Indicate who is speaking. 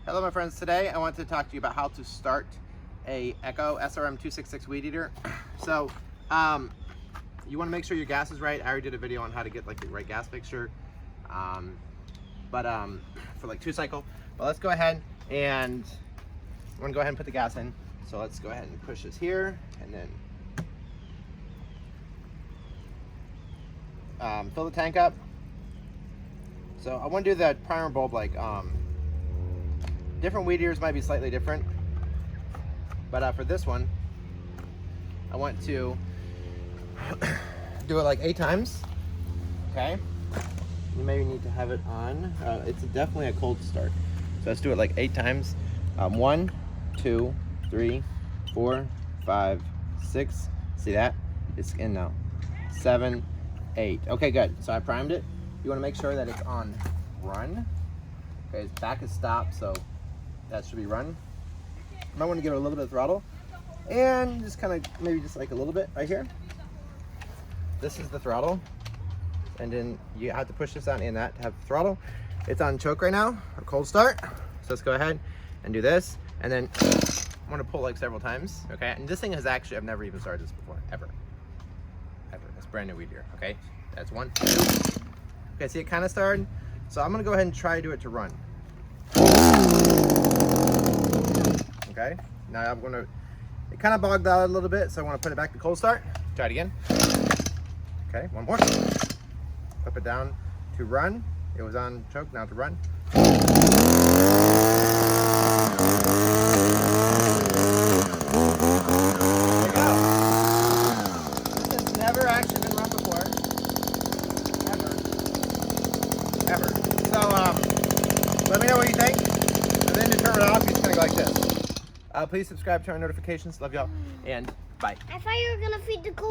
Speaker 1: Hello my friends, today I want to talk to you about how to start a Echo SRM 266 weed eater. So you want to make sure your gas is right. I already did a video on how to get like the right gas fixture for like 2-cycle. But let's go ahead and I'm going to go ahead and put the gas in. So let's go ahead and push this here and then fill the tank up. So I want to do the primer bulb like different weed eaters might be slightly different, but for this one I want to do it like 8 times. Okay, you maybe need to have it on. It's definitely a cold start, so let's do it like 8 times. 1, 2, 3, 4, 5, 6. See that? It's in now. 7, 8. Okay, good. So I primed it. You want to make sure that it's on run. Okay, its back is stopped, so that should be run. You might want to give it a little bit of throttle, and just kind of maybe just like a little bit right here. This is the throttle, and then you have to push this on and that to have the throttle. It's on choke right now, a cold start. So let's go ahead and do this, and then I'm going to pull like several times. Okay, and this thing has actually, I've never even started this before, ever. It's brand new weed eater. Okay, that's 1, 2. Okay, see it kind of started. So I'm going to go ahead and try to do it to run. Okay, now I'm going to, it kind of bogged out a little bit, so I want to put it back to cold start. Try it again. Okay, one more. Flip it down to run. It was on choke, now to run. There you go. This has never actually been run before. Ever. So, let me know what you think. And then to turn it off, you just kind of go like this. Please subscribe, turn on notifications. Love y'all, and bye.
Speaker 2: I thought you were gonna feed the cold.